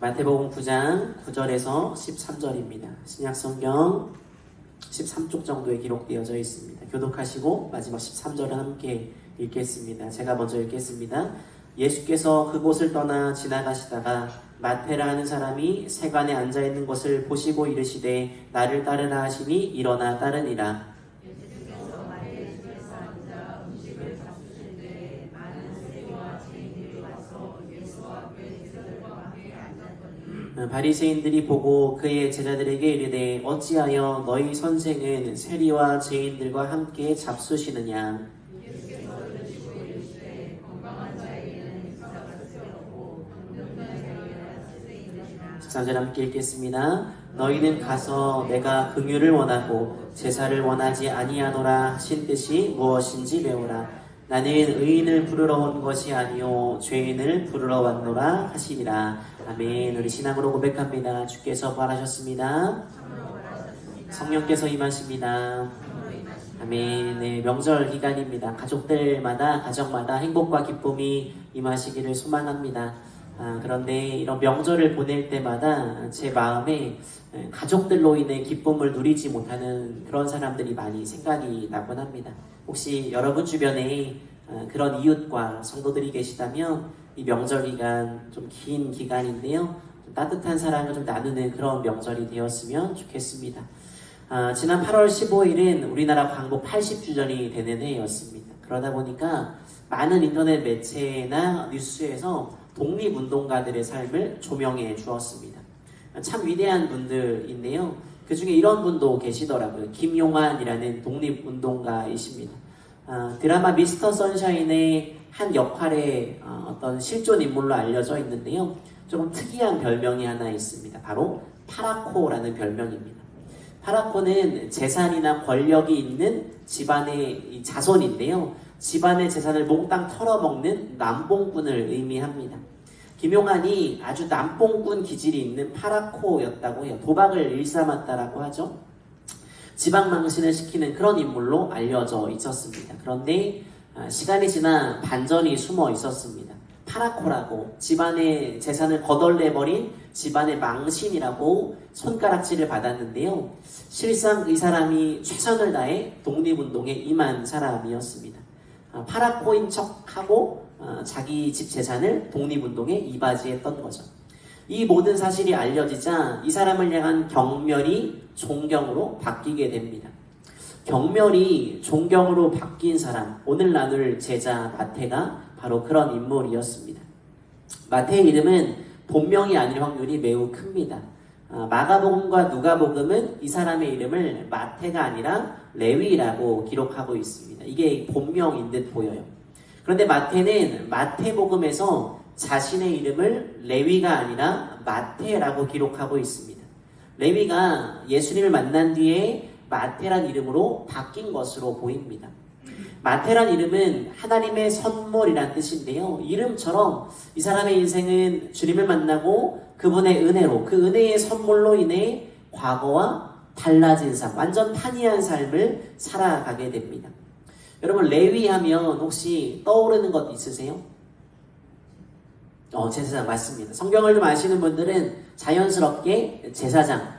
마태복음 9장 9절에서 13절입니다. 신약성경 13쪽 정도에 기록되어져 있습니다. 교독하시고 마지막 13절을 함께 읽겠습니다. 제가 먼저 읽겠습니다. 예수께서 그곳을 떠나 지나가시다가 마태라 하는 사람이 세관에 앉아있는 것을 보시고 이르시되 나를 따르라 하시니 일어나 따르니라. 바리새인들이 보고 그의 제자들에게 이르되 어찌하여 너희 선생은 세리와 죄인들과 함께 잡수시느냐. 14절 함께 읽겠습니다. 너희는 가서 내가 긍휼을 원하고 제사를 원하지 아니하노라 하신 뜻이 무엇인지 배우라. 나는 의인을 부르러 온 것이 아니요 죄인을 부르러 왔노라 하시니라. 아멘. 우리 신앙으로 고백합니다. 주께서 부활하셨습니다. 성령께서 임하십니다. 아멘. 네, 명절 기간입니다. 가족들마다 가정마다 행복과 기쁨이 임하시기를 소망합니다. 그런데 이런 명절을 보낼 때마다 제 마음에 가족들로 인해 기쁨을 누리지 못하는 그런 사람들이 많이 생각이 나곤 합니다. 혹시 여러분 주변에 그런 이웃과 성도들이 계시다면 이 명절 기간 좀 긴 기간인데요. 좀 따뜻한 사랑을 좀 나누는 그런 명절이 되었으면 좋겠습니다. 지난 8월 15일은 우리나라 광복 80주년이 되는 해였습니다. 그러다 보니까 많은 인터넷 매체나 뉴스에서 독립운동가들의 삶을 조명해 주었습니다. 참 위대한 분들인데요. 그 중에 이런 분도 계시더라고요. 김용환이라는 독립운동가이십니다. 드라마 미스터 선샤인의 한 역할의 어떤 실존 인물로 알려져 있는데요. 조금 특이한 별명이 하나 있습니다. 바로 파라코라는 별명입니다. 파라코는 재산이나 권력이 있는 집안의 자손인데요. 집안의 재산을 몽땅 털어먹는 남봉꾼을 의미합니다. 김용환이 아주 남봉꾼 기질이 있는 파라코였다고 해요. 도박을 일삼았다라고 하죠. 지방망신을 시키는 그런 인물로 알려져 있었습니다. 그런데 시간이 지나 반전이 숨어 있었습니다. 파라코라고 집안의 재산을 거덜내버린 집안의 망신이라고 손가락질을 받았는데요. 실상 이 사람이 최선을 다해 독립운동에 임한 사람이었습니다. 파라코인 척하고 자기 집 재산을 독립운동에 이바지했던 거죠. 이 모든 사실이 알려지자 이 사람을 향한 경멸이 존경으로 바뀌게 됩니다. 경멸이 존경으로 바뀐 사람, 오늘 나눌 제자 마태가 바로 그런 인물이었습니다. 마태의 이름은 본명이 아닐 확률이 매우 큽니다. 마가복음과 누가복음은 이 사람의 이름을 마태가 아니라 레위라고 기록하고 있습니다. 이게 본명인 듯 보여요. 그런데 마태는 마태복음에서 자신의 이름을 레위가 아니라 마태라고 기록하고 있습니다. 레위가 예수님을 만난 뒤에 마태란 이름으로 바뀐 것으로 보입니다. 마태란 이름은 하나님의 선물이란 뜻인데요. 이름처럼 이 사람의 인생은 주님을 만나고 그분의 은혜로, 그 은혜의 선물로 인해 과거와 달라진 삶, 완전 판이한 삶을 살아가게 됩니다. 여러분, 레위 하면 혹시 떠오르는 것 있으세요? 제사장 맞습니다. 성경을 좀 아시는 분들은 자연스럽게 제사장,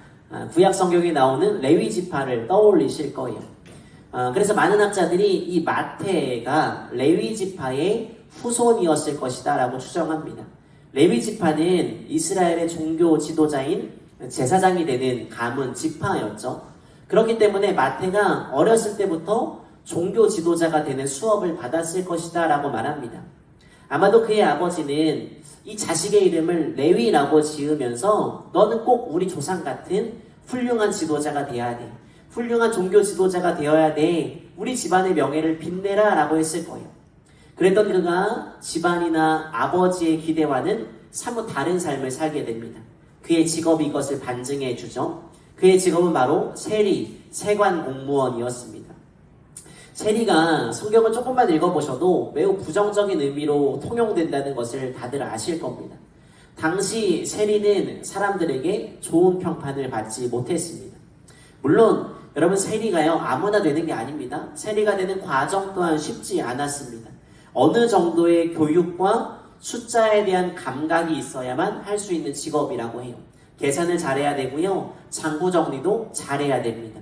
구약 성경에 나오는 레위 지파를 떠올리실 거예요. 그래서 많은 학자들이 이 마태가 레위 지파의 후손이었을 것이다 라고 추정합니다. 레위 지파는 이스라엘의 종교 지도자인 제사장이 되는 가문 지파였죠. 그렇기 때문에 마태가 어렸을 때부터 종교 지도자가 되는 수업을 받았을 것이다 라고 말합니다. 아마도 그의 아버지는 이 자식의 이름을 레위라고 지으면서 너는 꼭 우리 조상 같은 훌륭한 지도자가 돼야 돼. 훌륭한 종교 지도자가 되어야 돼. 우리 집안의 명예를 빛내라 라고 했을 거예요. 그랬던 그가 집안이나 아버지의 기대와는 사뭇 다른 삶을 살게 됩니다. 그의 직업이 이것을 반증해 주죠. 그의 직업은 바로 세리, 세관 공무원이었습니다. 세리가 성경을 조금만 읽어보셔도 매우 부정적인 의미로 통용된다는 것을 다들 아실 겁니다. 당시 세리는 사람들에게 좋은 평판을 받지 못했습니다. 물론 여러분, 세리가요 아무나 되는 게 아닙니다. 세리가 되는 과정 또한 쉽지 않았습니다. 어느 정도의 교육과 숫자에 대한 감각이 있어야만 할 수 있는 직업이라고 해요. 계산을 잘해야 되고요. 장부 정리도 잘해야 됩니다.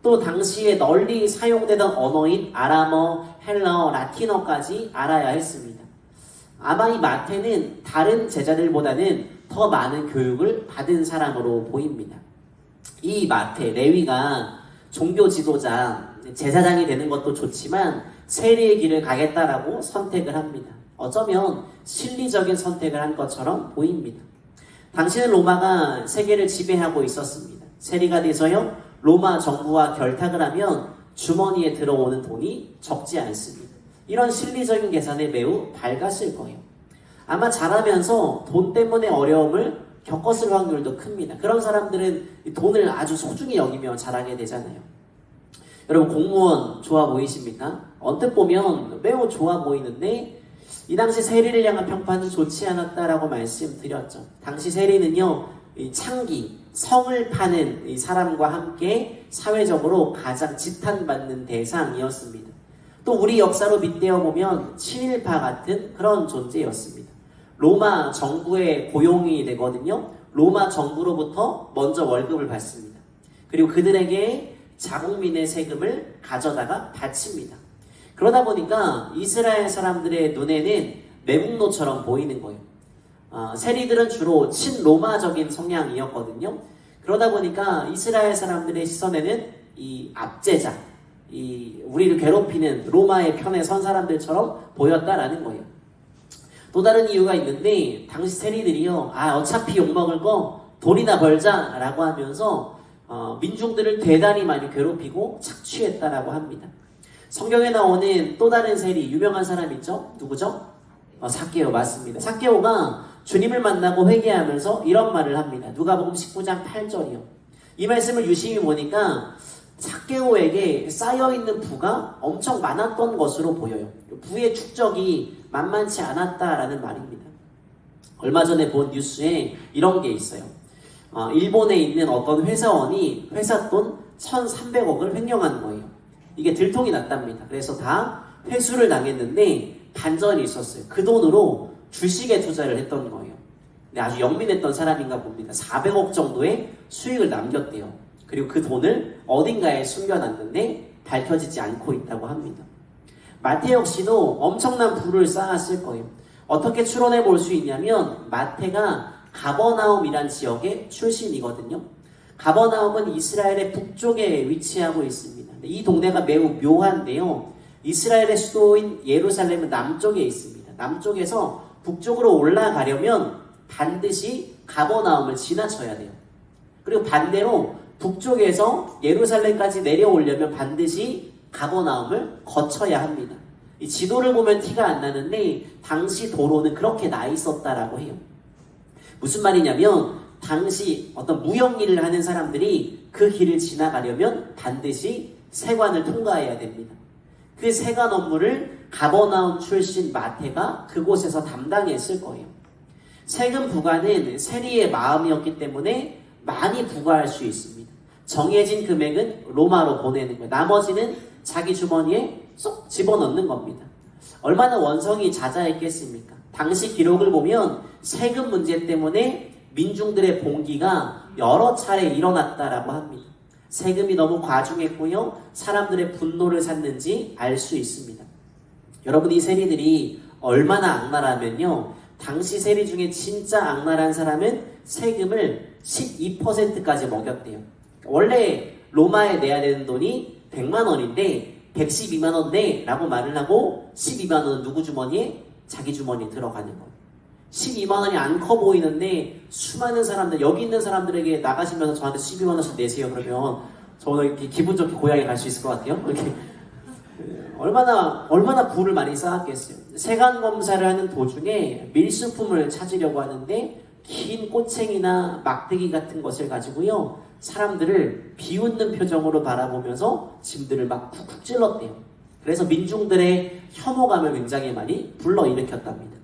또 당시에 널리 사용되던 언어인 아람어, 헬라어, 라틴어까지 알아야 했습니다. 아마 이 마태는 다른 제자들보다는 더 많은 교육을 받은 사람으로 보입니다. 이 마태, 레위가 종교 지도자, 제사장이 되는 것도 좋지만 세리의 길을 가겠다라고 선택을 합니다. 어쩌면 실리적인 선택을 한 것처럼 보입니다. 당시는 로마가 세계를 지배하고 있었습니다. 세리가 돼서요, 로마 정부와 결탁을 하면 주머니에 들어오는 돈이 적지 않습니다. 이런 실리적인 계산에 매우 밝았을 거예요. 아마 자라면서 돈 때문에 어려움을 겪었을 확률도 큽니다. 그런 사람들은 돈을 아주 소중히 여기며 자라게 되잖아요. 여러분, 공무원 좋아 보이십니까? 언뜻 보면 매우 좋아 보이는데 이 당시 세리를 향한 평판은 좋지 않았다라고 말씀드렸죠. 당시 세리는요, 이 창기, 성을 파는 이 사람과 함께 사회적으로 가장 지탄받는 대상이었습니다. 또 우리 역사로 빗대어 보면 친일파 같은 그런 존재였습니다. 로마 정부의 고용이 되거든요. 로마 정부로부터 먼저 월급을 받습니다. 그리고 그들에게 자국민의 세금을 가져다가 바칩니다. 그러다 보니까 이스라엘 사람들의 눈에는 매국노처럼 보이는 거예요. 세리들은 주로 친로마적인 성향이었거든요. 그러다 보니까 이스라엘 사람들의 시선에는 이 압제자, 이 우리를 괴롭히는 로마의 편에 선 사람들처럼 보였다라는 거예요. 또 다른 이유가 있는데 당시 세리들이요, 어차피 욕먹을 거 돈이나 벌자라고 하면서 민중들을 대단히 많이 괴롭히고 착취했다라고 합니다. 성경에 나오는 또 다른 세리, 유명한 사람 있죠? 누구죠? 삭개오, 맞습니다. 삭개오가 주님을 만나고 회개하면서 이런 말을 합니다. 누가복음 19장 8절이요. 이 말씀을 유심히 보니까 삭개오에게 쌓여있는 부가 엄청 많았던 것으로 보여요. 부의 축적이 만만치 않았다라는 말입니다. 얼마 전에 본 뉴스에 이런 게 있어요. 일본에 있는 어떤 회사원이 회사 돈 1,300억을 횡령한 거예요. 이게 들통이 났답니다. 그래서 다 회수를 당했는데 반전이 있었어요. 그 돈으로 주식에 투자를 했던 거예요. 근데 아주 영민했던 사람인가 봅니다. 400억 정도의 수익을 남겼대요. 그리고 그 돈을 어딘가에 숨겨놨는데 밝혀지지 않고 있다고 합니다. 마태 역시도 엄청난 부를 쌓았을 거예요. 어떻게 추론해 볼 수 있냐면 마태가 가버나움이란 지역의 출신이거든요. 가버나움은 이스라엘의 북쪽에 위치하고 있습니다. 이 동네가 매우 묘한데요. 이스라엘의 수도인 예루살렘은 남쪽에 있습니다. 남쪽에서 북쪽으로 올라가려면 반드시 가버나움을 지나쳐야 돼요. 그리고 반대로 북쪽에서 예루살렘까지 내려오려면 반드시 가버나움을 거쳐야 합니다. 이 지도를 보면 티가 안 나는데 당시 도로는 그렇게 나 있었다라고 해요. 무슨 말이냐면 당시 어떤 무역 일을 하는 사람들이 그 길을 지나가려면 반드시 세관을 통과해야 됩니다. 그 세관 업무를 가버나움 출신 마태가 그곳에서 담당했을 거예요. 세금 부과는 세리의 마음이었기 때문에 많이 부과할 수 있습니다. 정해진 금액은 로마로 보내는 거예요. 나머지는 자기 주머니에 쏙 집어넣는 겁니다. 얼마나 원성이 자자했겠습니까? 당시 기록을 보면 세금 문제 때문에 민중들의 봉기가 여러 차례 일어났다라고 합니다. 세금이 너무 과중했고요. 사람들의 분노를 샀는지 알 수 있습니다. 여러분, 이 세리들이 얼마나 악랄하면요. 당시 세리 중에 진짜 악랄한 사람은 세금을 12%까지 먹였대요. 원래 로마에 내야 되는 돈이 100만 원인데 112만 원 내라고 말을 하고 12만 원은 누구 주머니에? 자기 주머니에 들어가는 거예요. 12만 원이 안 커 보이는데 수많은 사람들, 여기 있는 사람들에게 나가시면서 저한테 12만 원씩 내세요 그러면 저는 이렇게 기분 좋게 고향에 갈 수 있을 것 같아요. 이렇게 얼마나 부를 많이 쌓았겠어요. 세관 검사를 하는 도중에 밀수품을 찾으려고 하는데 긴 꼬챙이나 막대기 같은 것을 가지고요, 사람들을 비웃는 표정으로 바라보면서 짐들을 막 쿡쿡 찔렀대요. 그래서 민중들의 혐오감을 굉장히 많이 불러일으켰답니다.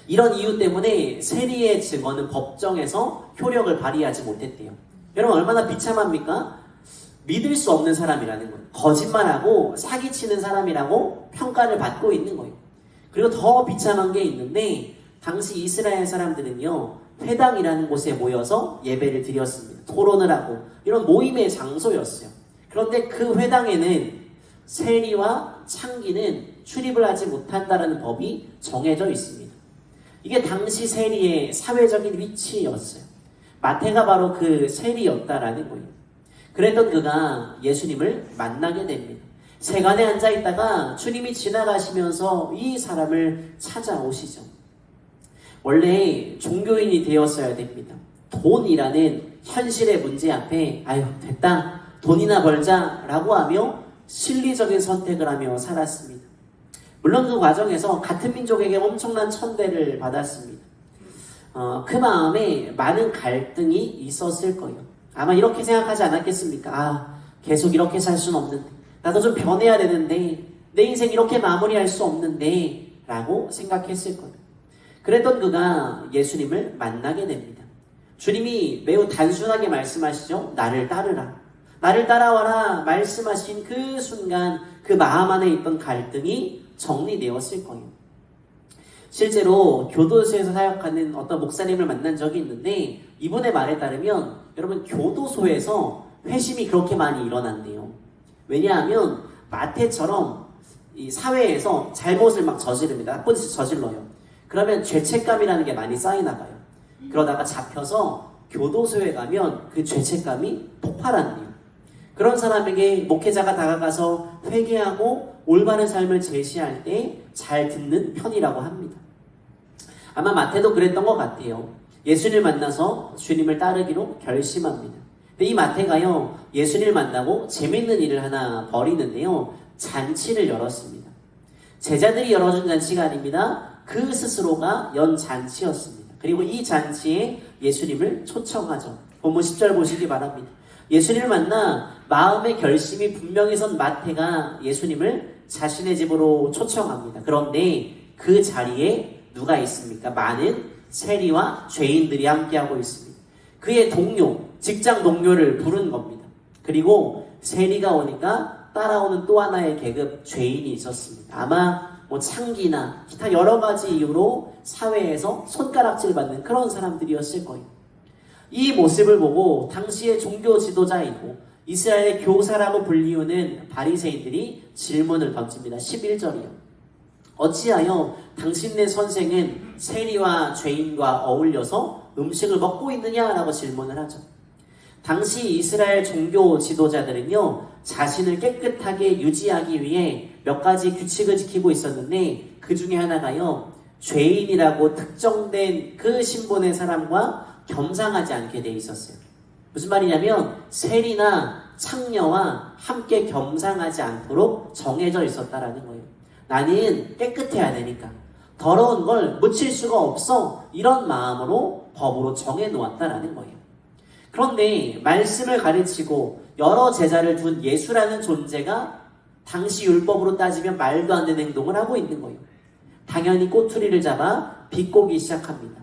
이런 이유 때문에 세리의 증언은 법정에서 효력을 발휘하지 못했대요. 여러분, 얼마나 비참합니까? 믿을 수 없는 사람이라는 거예요. 거짓말하고 사기치는 사람이라고 평가를 받고 있는 거예요. 그리고 더 비참한 게 있는데 당시 이스라엘 사람들은요 회당이라는 곳에 모여서 예배를 드렸습니다. 토론을 하고 이런 모임의 장소였어요. 그런데 그 회당에는 세리와 창기는 출입을 하지 못한다는 법이 정해져 있습니다. 이게 당시 세리의 사회적인 위치였어요. 마태가 바로 그 세리였다라는 거예요. 그랬던 그가 예수님을 만나게 됩니다. 세간에 앉아있다가 주님이 지나가시면서 이 사람을 찾아오시죠. 원래 종교인이 되었어야 됩니다. 돈이라는 현실의 문제 앞에 아유 됐다 돈이나 벌자 라고 하며 실리적인 선택을 하며 살았습니다. 물론 그 과정에서 같은 민족에게 엄청난 천대를 받았습니다. 그 마음에 많은 갈등이 있었을 거예요. 아마 이렇게 생각하지 않았겠습니까? 계속 이렇게 살 수는 없는데 나도 좀 변해야 되는데 내 인생 이렇게 마무리할 수 없는데 라고 생각했을 거예요. 그랬던 그가 예수님을 만나게 됩니다. 주님이 매우 단순하게 말씀하시죠. 나를 따르라. 나를 따라와라 말씀하신 그 순간 그 마음 안에 있던 갈등이 정리되었을 거예요. 실제로 교도소에서 사역하는 어떤 목사님을 만난 적이 있는데 이분의 말에 따르면 여러분 교도소에서 회심이 그렇게 많이 일어난대요. 왜냐하면 마태처럼 이 사회에서 잘못을 막 저지릅니다. 나쁜 짓을 저질러요. 그러면 죄책감이라는 게 많이 쌓이나 봐요. 그러다가 잡혀서 교도소에 가면 그 죄책감이 폭발한대요. 그런 사람에게 목회자가 다가가서 회개하고 올바른 삶을 제시할 때 잘 듣는 편이라고 합니다. 아마 마태도 그랬던 것 같아요. 예수님을 만나서 주님을 따르기로 결심합니다. 근데 이 마태가요 예수님을 만나고 재밌는 일을 하나 벌이는데요. 잔치를 열었습니다. 제자들이 열어준 잔치가 아닙니다. 그 스스로가 연 잔치였습니다. 그리고 이 잔치에 예수님을 초청하죠. 본문 10절 보시기 바랍니다. 예수님을 만나 마음의 결심이 분명히 선 마태가 예수님을 자신의 집으로 초청합니다. 그런데 그 자리에 누가 있습니까? 많은 세리와 죄인들이 함께하고 있습니다. 그의 동료, 직장 동료를 부른 겁니다. 그리고 세리가 오니까 따라오는 또 하나의 계급 죄인이 있었습니다. 아마 창기나 기타 여러 가지 이유로 사회에서 손가락질 받는 그런 사람들이었을 거예요. 이 모습을 보고 당시의 종교 지도자이고 이스라엘의 교사라고 불리우는 바리새인들이 질문을 던집니다. 11절이요. 어찌하여 당신네 선생은 세리와 죄인과 어울려서 음식을 먹고 있느냐라고 질문을 하죠. 당시 이스라엘 종교 지도자들은요 자신을 깨끗하게 유지하기 위해 몇 가지 규칙을 지키고 있었는데 그 중에 하나가요 죄인이라고 특정된 그 신분의 사람과 겸상하지 않게 돼 있었어요. 무슨 말이냐면 세리나 창녀와 함께 겸상하지 않도록 정해져 있었다라는 거예요. 나는 깨끗해야 되니까 더러운 걸 묻힐 수가 없어 이런 마음으로 법으로 정해놓았다라는 거예요. 그런데 말씀을 가르치고 여러 제자를 둔 예수라는 존재가 당시 율법으로 따지면 말도 안 되는 행동을 하고 있는 거예요. 당연히 꼬투리를 잡아 비꼬기 시작합니다.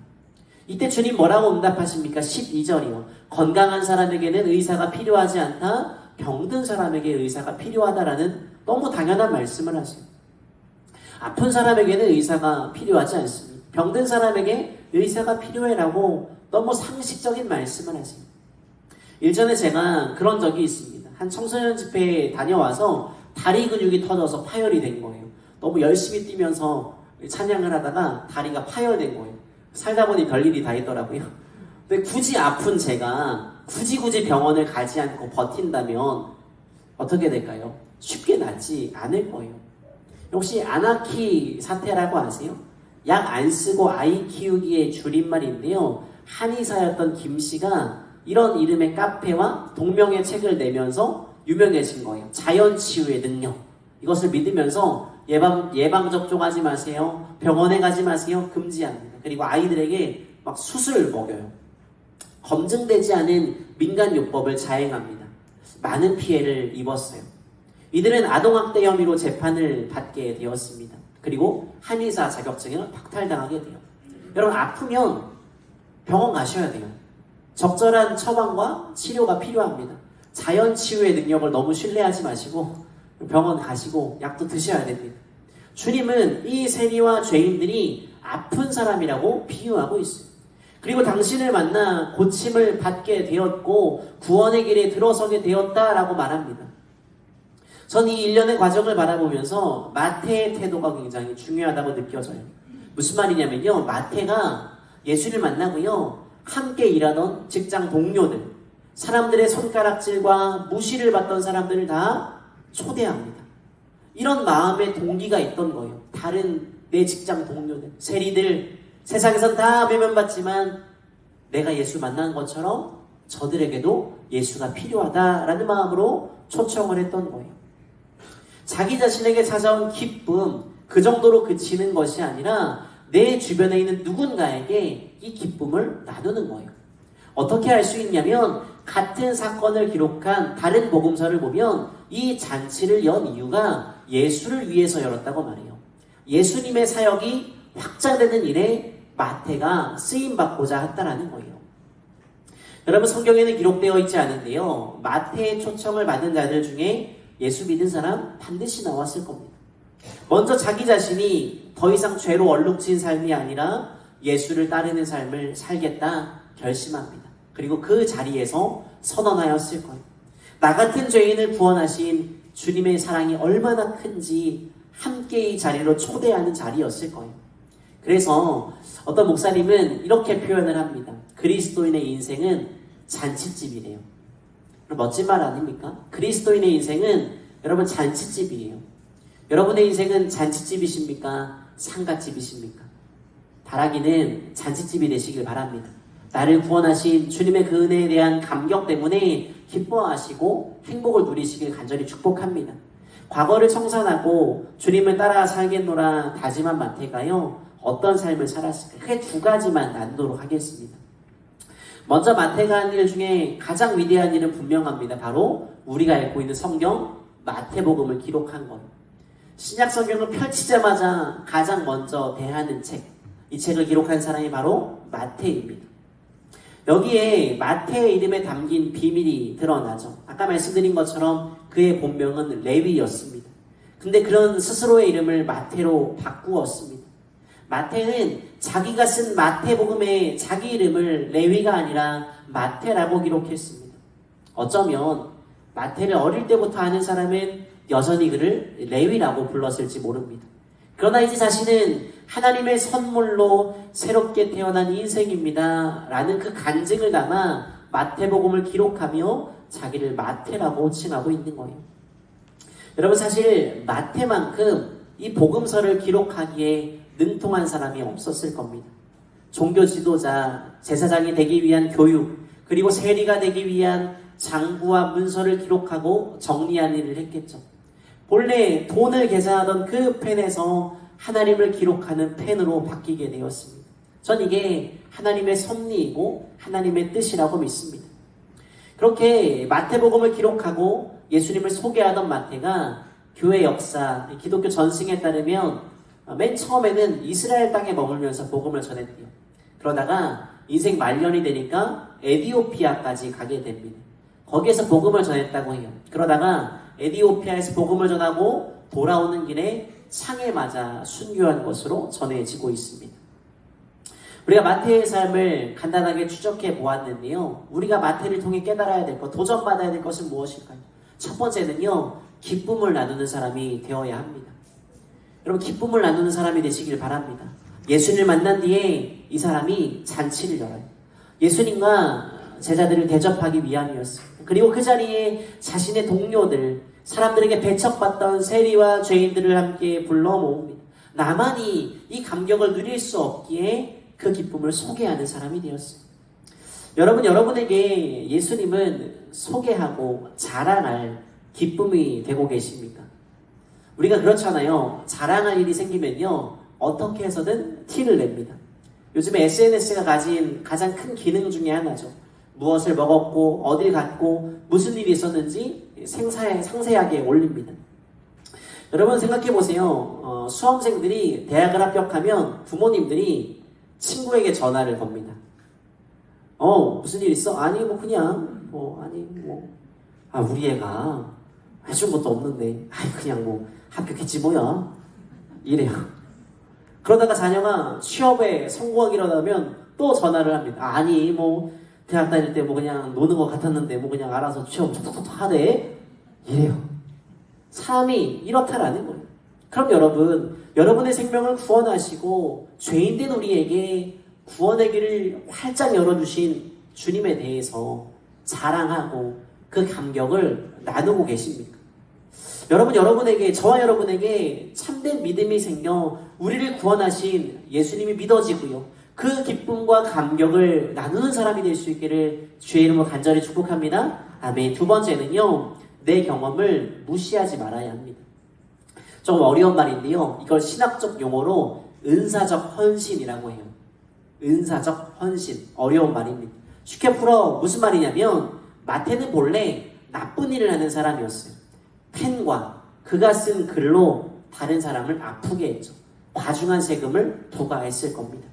이때 주님 뭐라고 응답하십니까? 12절이요. 건강한 사람에게는 의사가 필요하지 않다. 병든 사람에게 의사가 필요하다라는 너무 당연한 말씀을 하세요. 아픈 사람에게는 의사가 필요하지 않습니다. 병든 사람에게 의사가 필요해라고 너무 상식적인 말씀을 하세요. 일전에 제가 그런 적이 있습니다. 한 청소년 집회에 다녀와서 다리 근육이 터져서 파열이 된 거예요. 너무 열심히 뛰면서 찬양을 하다가 다리가 파열된 거예요. 살다 보니 별일이 다 있더라고요. 근데 굳이 아픈 제가 굳이 병원을 가지 않고 버틴다면 어떻게 될까요? 쉽게 낫지 않을 거예요. 혹시 아나키 사태라고 아세요? 약 안 쓰고 아이 키우기의 줄임말인데요. 한의사였던 김 씨가 이런 이름의 카페와 동명의 책을 내면서 유명해진 거예요. 자연치유의 능력. 이것을 믿으면서 예방접종하지 마세요. 병원에 가지 마세요. 금지합니다. 그리고 아이들에게 막 수술 먹여요. 검증되지 않은 민간요법을 자행합니다. 많은 피해를 입었어요. 이들은 아동학대 혐의로 재판을 받게 되었습니다. 그리고 한의사 자격증을 박탈당하게 돼요. 여러분 아프면 병원 가셔야 돼요. 적절한 처방과 치료가 필요합니다. 자연치유의 능력을 너무 신뢰하지 마시고 병원 가시고 약도 드셔야 됩니다. 주님은 이 세리와 죄인들이 아픈 사람이라고 비유하고 있어요. 그리고 당신을 만나 고침을 받게 되었고 구원의 길에 들어서게 되었다라고 말합니다. 전 이 일련의 과정을 바라보면서 마태의 태도가 굉장히 중요하다고 느껴져요. 무슨 말이냐면요. 마태가 예수를 만나고요. 함께 일하던 직장 동료들, 사람들의 손가락질과 무시를 받던 사람들을 다 초대합니다. 이런 마음의 동기가 있던 거예요. 다른 내 직장 동료들, 세리들, 세상에선 다 외면받지만 내가 예수 만난 것처럼 저들에게도 예수가 필요하다라는 마음으로 초청을 했던 거예요. 자기 자신에게 찾아온 기쁨, 그 정도로 그치는 것이 아니라 내 주변에 있는 누군가에게 이 기쁨을 나누는 거예요. 어떻게 할 수 있냐면 같은 사건을 기록한 다른 복음서를 보면 이 잔치를 연 이유가 예수를 위해서 열었다고 말해요. 예수님의 사역이 확장되는 일에 마태가 쓰임받고자 했다라는 거예요. 여러분, 성경에는 기록되어 있지 않은데요. 마태의 초청을 받은 자들 중에 예수 믿은 사람 반드시 나왔을 겁니다. 먼저 자기 자신이 더 이상 죄로 얼룩진 삶이 아니라 예수를 따르는 삶을 살겠다 결심합니다. 그리고 그 자리에서 선언하였을 거예요. 나 같은 죄인을 구원하신 주님의 사랑이 얼마나 큰지 함께 이 자리로 초대하는 자리였을 거예요. 그래서 어떤 목사님은 이렇게 표현을 합니다. 그리스도인의 인생은 잔치집이래요. 멋진 말 아닙니까? 그리스도인의 인생은 여러분 잔치집이에요. 여러분의 인생은 잔치집이십니까? 상갓집이십니까? 바라기는 잔치집이 되시길 바랍니다. 나를 구원하신 주님의 그 은혜에 대한 감격 때문에 기뻐하시고 행복을 누리시길 간절히 축복합니다. 과거를 청산하고 주님을 따라 살겠노라 다짐한 마태가요, 어떤 삶을 살았을까? 크게 두 가지만 나누도록 하겠습니다. 먼저 마태가 한 일 중에 가장 위대한 일은 분명합니다. 바로 우리가 알고 있는 성경 마태복음을 기록한 것. 신약 성경을 펼치자마자 가장 먼저 대하는 책, 이 책을 기록한 사람이 바로 마태입니다. 여기에 마태의 이름에 담긴 비밀이 드러나죠. 아까 말씀드린 것처럼 그의 본명은 레위였습니다. 근데 그런 스스로의 이름을 마태로 바꾸었습니다. 마태는 자기가 쓴 마태복음에 자기 이름을 레위가 아니라 마태라고 기록했습니다. 어쩌면 마태를 어릴 때부터 아는 사람은 여전히 그를 레위라고 불렀을지 모릅니다. 그러나 이제 자신은 하나님의 선물로 새롭게 태어난 인생입니다 라는 그 간증을 담아 마태복음을 기록하며 자기를 마태라고 칭하고 있는 거예요. 여러분, 사실 마태만큼 이 복음서를 기록하기에 능통한 사람이 없었을 겁니다. 종교 지도자, 제사장이 되기 위한 교육, 그리고 세리가 되기 위한 장부와 문서를 기록하고 정리한 일을 했겠죠. 본래 돈을 계산하던 그 펜에서 하나님을 기록하는 펜으로 바뀌게 되었습니다. 전 이게 하나님의 섭리이고 하나님의 뜻이라고 믿습니다. 그렇게 마태복음을 기록하고 예수님을 소개하던 마태가 교회 역사, 기독교 전승에 따르면 맨 처음에는 이스라엘 땅에 머물면서 복음을 전했대요. 그러다가 인생 말년이 되니까 에디오피아까지 가게 됩니다. 거기에서 복음을 전했다고 해요. 그러다가 에디오피아에서 복음을 전하고 돌아오는 길에 창에 맞아 순교한 것으로 전해지고 있습니다. 우리가 마태의 삶을 간단하게 추적해 보았는데요. 우리가 마태를 통해 깨달아야 될 것, 도전받아야 될 것은 무엇일까요? 첫 번째는요, 기쁨을 나누는 사람이 되어야 합니다. 여러분, 기쁨을 나누는 사람이 되시길 바랍니다. 예수님을 만난 뒤에 이 사람이 잔치를 열어요. 예수님과 제자들을 대접하기 위함이었습니다. 그리고 그 자리에 자신의 동료들, 사람들에게 배척받던 세리와 죄인들을 함께 불러 모읍니다. 나만이 이 감격을 누릴 수 없기에 그 기쁨을 소개하는 사람이 되었어요. 여러분, 여러분에게 예수님은 소개하고 자랑할 기쁨이 되고 계십니까? 우리가 그렇잖아요. 자랑할 일이 생기면요, 어떻게 해서든 티를 냅니다. 요즘에 SNS가 가진 가장 큰 기능 중에 하나죠. 무엇을 먹었고 어딜 갔고 무슨 일이 있었는지 상세하게 올립니다. 여러분, 생각해 보세요. 수험생들이 대학을 합격하면 부모님들이 친구에게 전화를 겁니다. 무슨 일 있어? 아니 그냥 우리 애가 해준 것도 없는데 그냥 합격했지 뭐야. 이래요. 그러다가 자녀가 취업에 성공하기로 하면 또 전화를 합니다. 아니 뭐 대학 다닐 때 뭐 그냥 노는 것 같았는데 뭐 그냥 알아서 취업 툭툭툭 하대. 이래요. 삶이 이렇다라는 거예요. 그럼 여러분, 여러분의 생명을 구원하시고 죄인된 우리에게 구원의 길을 활짝 열어주신 주님에 대해서 자랑하고 그 감격을 나누고 계십니까? 여러분, 여러분에게, 저와 여러분에게 참된 믿음이 생겨 우리를 구원하신 예수님이 믿어지고요. 그 기쁨과 감격을 나누는 사람이 될 수 있기를 주의 이름으로 간절히 축복합니다. 아멘. 두 번째는요, 내 경험을 무시하지 말아야 합니다. 좀 어려운 말인데요. 이걸 신학적 용어로 은사적 헌신이라고 해요. 은사적 헌신. 어려운 말입니다. 쉽게 풀어 무슨 말이냐면 마태는 본래 나쁜 일을 하는 사람이었어요. 펜과 그가 쓴 글로 다른 사람을 아프게 했죠. 과중한 세금을 부과했을 겁니다.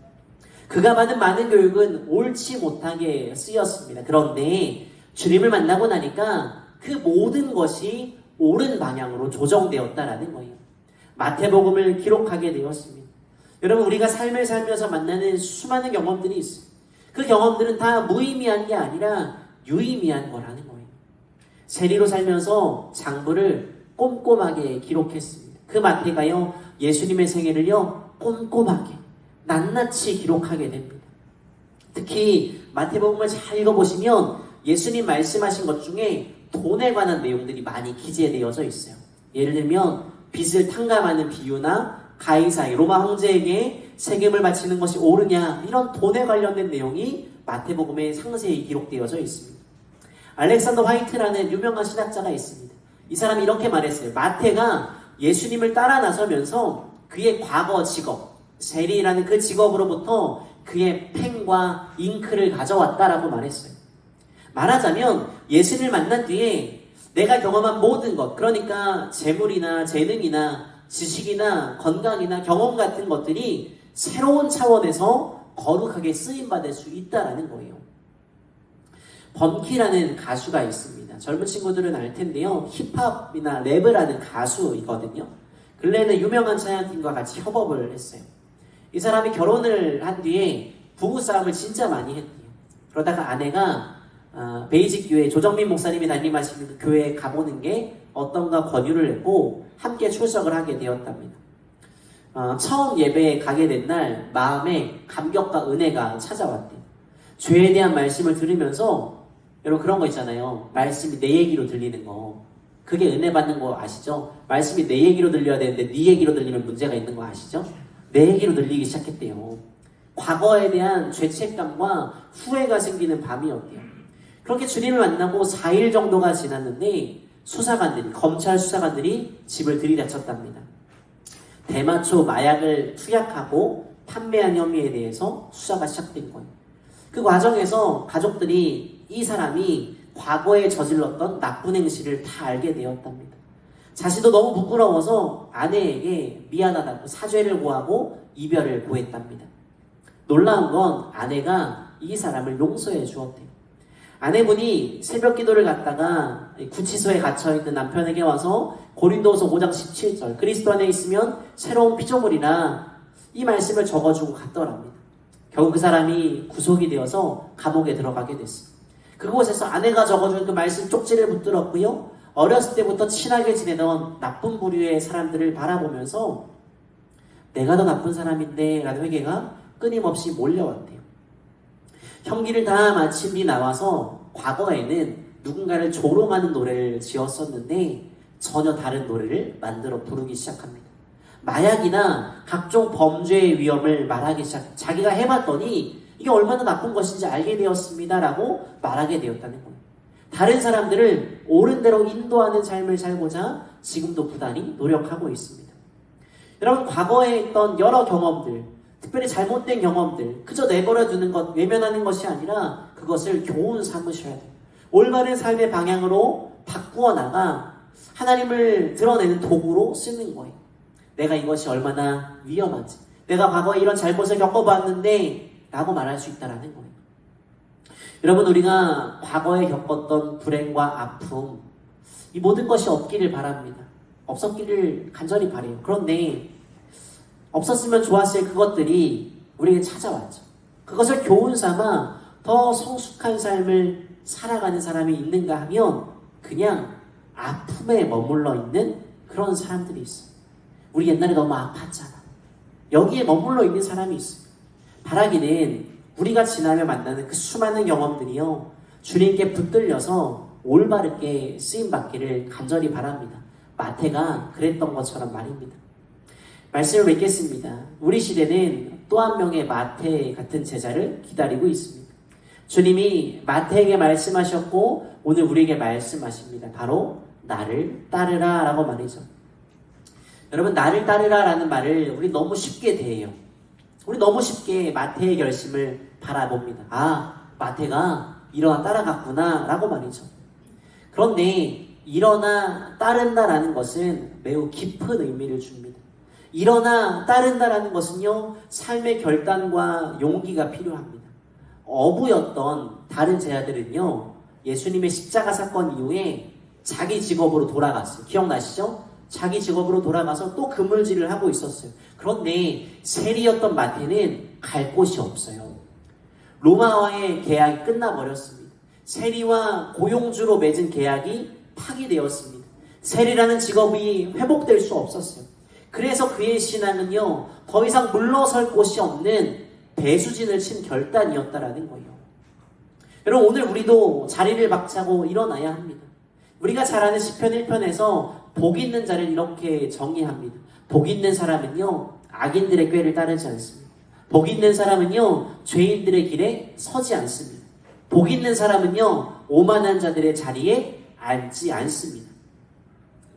그가 받은 많은 교육은 옳지 못하게 쓰였습니다. 그런데 주님을 만나고 나니까 그 모든 것이 옳은 방향으로 조정되었다라는 거예요. 마태복음을 기록하게 되었습니다. 여러분, 우리가 삶을 살면서 만나는 수많은 경험들이 있어요. 그 경험들은 다 무의미한 게 아니라 유의미한 거라는 거예요. 세리로 살면서 장부를 꼼꼼하게 기록했습니다. 그 마태가요, 예수님의 생애를요, 꼼꼼하게 낱낱이 기록하게 됩니다. 특히 마태복음을 잘 읽어보시면 예수님 말씀하신 것 중에 돈에 관한 내용들이 많이 기재되어져 있어요. 예를 들면 빚을 탕감하는 비유나 가이사이 로마 황제에게 세금을 바치는 것이 옳으냐, 이런 돈에 관련된 내용이 마태복음에 상세히 기록되어져 있습니다. 알렉산더 화이트라는 유명한 신학자가 있습니다. 이 사람이 이렇게 말했어요. 마태가 예수님을 따라 나서면서 그의 과거 직업, 세리라는 그 직업으로부터 그의 펜과 잉크를 가져왔다라고 말했어요. 말하자면 예수님을 만난 뒤에 내가 경험한 모든 것, 그러니까 재물이나 재능이나 지식이나 건강이나 경험 같은 것들이 새로운 차원에서 거룩하게 쓰임받을 수 있다라는 거예요. 범키라는 가수가 있습니다. 젊은 친구들은 알 텐데요. 힙합이나 랩을 하는 가수이거든요. 근래에는 유명한 찬양팀과 같이 협업을 했어요. 이 사람이 결혼을 한 뒤에 부부싸움을 진짜 많이 했대요. 그러다가 아내가 베이직 교회 조정민 목사님이 담임하시는 그 교회에 가보는 게 어떤가 권유를 했고 함께 출석을 하게 되었답니다. 처음 예배에 가게 된 날 마음에 감격과 은혜가 찾아왔대요. 죄에 대한 말씀을 들으면서, 여러분 그런 거 있잖아요. 말씀이 내 얘기로 들리는 거. 그게 은혜 받는 거 아시죠? 말씀이 내 얘기로 들려야 되는데 네 얘기로 들리면 문제가 있는 거 아시죠? 내 얘기로 들리기 시작했대요. 과거에 대한 죄책감과 후회가 생기는 밤이었대요. 그렇게 주님을 만나고 4일 정도가 지났는데 수사관들이, 검찰 수사관들이 집을 들이닥쳤답니다. 대마초 마약을 투약하고 판매한 혐의에 대해서 수사가 시작된 거예요. 그 과정에서 가족들이 이 사람이 과거에 저질렀던 나쁜 행실을 다 알게 되었답니다. 자신도 너무 부끄러워서 아내에게 미안하다고 사죄를 구하고 이별을 구했답니다. 놀라운 건 아내가 이 사람을 용서해 주었대요. 아내분이 새벽 기도를 갔다가 구치소에 갇혀있는 남편에게 와서 고린도후서 5장 17절 그리스도 안에 있으면 새로운 피조물이라 이 말씀을 적어주고 갔더랍니다. 결국 그 사람이 구속이 되어서 감옥에 들어가게 됐어요. 그곳에서 아내가 적어준 그 말씀 쪽지를 붙들었고요. 어렸을 때부터 친하게 지내던 나쁜 부류의 사람들을 바라보면서 내가 더 나쁜 사람인데 라는 회개가 끊임없이 몰려왔대요. 형기를 다 마친 뒤 나와서 과거에는 누군가를 조롱하는 노래를 지었었는데 전혀 다른 노래를 만들어 부르기 시작합니다. 마약이나 각종 범죄의 위험을 말하기 시작, 자기가 해봤더니 이게 얼마나 나쁜 것인지 알게 되었습니다 라고 말하게 되었다는 거예요. 다른 사람들을 옳은 대로 인도하는 삶을 살고자 지금도 부단히 노력하고 있습니다. 여러분, 과거에 있던 여러 경험들, 특별히 잘못된 경험들, 그저 내버려 두는 것, 외면하는 것이 아니라 그것을 교훈 삼으셔야 돼요. 올바른 삶의 방향으로 바꾸어 나가 하나님을 드러내는 도구로 쓰는 거예요. 내가 이것이 얼마나 위험한지, 내가 과거에 이런 잘못을 겪어봤는데 라고 말할 수 있다는 거예요. 여러분, 우리가 과거에 겪었던 불행과 아픔, 이 모든 것이 없기를 바랍니다. 없었기를 간절히 바라요. 그런데 없었으면 좋았을 그것들이 우리에게 찾아왔죠. 그것을 교훈 삼아 더 성숙한 삶을 살아가는 사람이 있는가 하면 그냥 아픔에 머물러 있는 그런 사람들이 있어요. 우리 옛날에 너무 아팠잖아. 여기에 머물러 있는 사람이 있어요. 바라기는 우리가 지나며 만나는 그 수많은 경험들이요, 주님께 붙들려서 올바르게 쓰임받기를 간절히 바랍니다. 마태가 그랬던 것처럼 말입니다. 말씀을 맺겠습니다. 우리 시대는 또 한 명의 마태 같은 제자를 기다리고 있습니다. 주님이 마태에게 말씀하셨고 오늘 우리에게 말씀하십니다. 바로 나를 따르라 라고 말이죠. 여러분, 나를 따르라 라는 말을 우리 너무 쉽게 대해요. 우리 너무 쉽게 마태의 결심을 바라봅니다. 아, 마태가 일어나 따라갔구나 라고 말이죠. 그런데 일어나 따른다 라는 것은 매우 깊은 의미를 줍니다. 일어나 따른다라는 것은요, 삶의 결단과 용기가 필요합니다. 어부였던 다른 제자들은요, 예수님의 십자가 사건 이후에 자기 직업으로 돌아갔어요. 기억나시죠? 자기 직업으로 돌아가서 또 그물질을 하고 있었어요. 그런데 세리였던 마태는 갈 곳이 없어요. 로마와의 계약이 끝나버렸습니다. 세리와 고용주로 맺은 계약이 파기되었습니다. 세리라는 직업이 회복될 수 없었어요. 그래서 그의 신앙은요, 더 이상 물러설 곳이 없는 배수진을 친 결단이었다라는 거예요. 여러분, 오늘 우리도 자리를 박차고 일어나야 합니다. 우리가 잘 아는 시편 1편에서 복 있는 자를 이렇게 정의합니다. 복 있는 사람은요, 악인들의 꾀를 따르지 않습니다. 복 있는 사람은요, 죄인들의 길에 서지 않습니다. 복 있는 사람은요, 오만한 자들의 자리에 앉지 않습니다.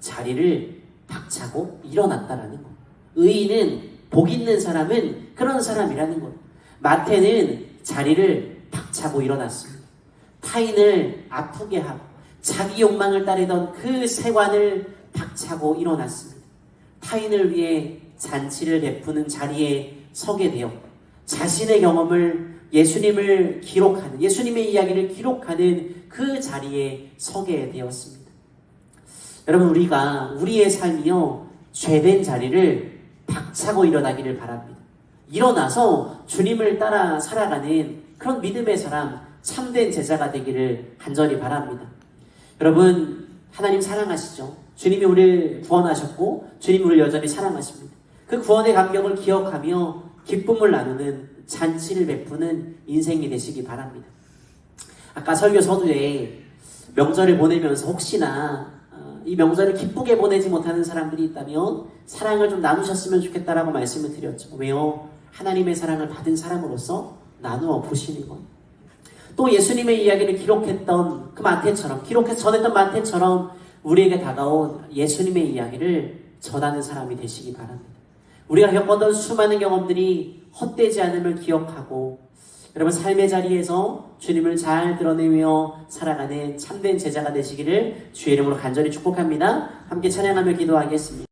자리를 박차고 일어났다라는 거. 의인은, 복 있는 사람은 그런 사람이라는 거. 마태는 자리를 박차고 일어났습니다. 타인을 아프게 하고 자기 욕망을 따르던 그 세관을 박차고 일어났습니다. 타인을 위해 잔치를 베푸는 자리에 서게 되었고, 자신의 경험을 예수님을 기록하는, 예수님의 이야기를 기록하는 그 자리에 서게 되었습니다. 여러분, 우리의 삶이요, 죄된 자리를 박차고 일어나기를 바랍니다. 일어나서 주님을 따라 살아가는 그런 믿음의 사람, 참된 제자가 되기를 간절히 바랍니다. 여러분, 하나님 사랑하시죠? 주님이 우리를 구원하셨고 주님이 우리를 여전히 사랑하십니다. 그 구원의 감격을 기억하며 기쁨을 나누는, 잔치를 베푸는 인생이 되시기 바랍니다. 아까 설교 서두에 명절을 보내면서 혹시나 이 명절을 기쁘게 보내지 못하는 사람들이 있다면 사랑을 좀 나누셨으면 좋겠다라고 말씀을 드렸죠. 왜요? 하나님의 사랑을 받은 사람으로서 나누어 보시는 것. 또 예수님의 이야기를 기록했던 그 마태처럼, 기록해서 전했던 마태처럼 우리에게 다가온 예수님의 이야기를 전하는 사람이 되시기 바랍니다. 우리가 겪었던 수많은 경험들이 헛되지 않음을 기억하고, 여러분, 삶의 자리에서 주님을 잘 드러내며 살아가는 참된 제자가 되시기를 주의 이름으로 간절히 축복합니다. 함께 찬양하며 기도하겠습니다.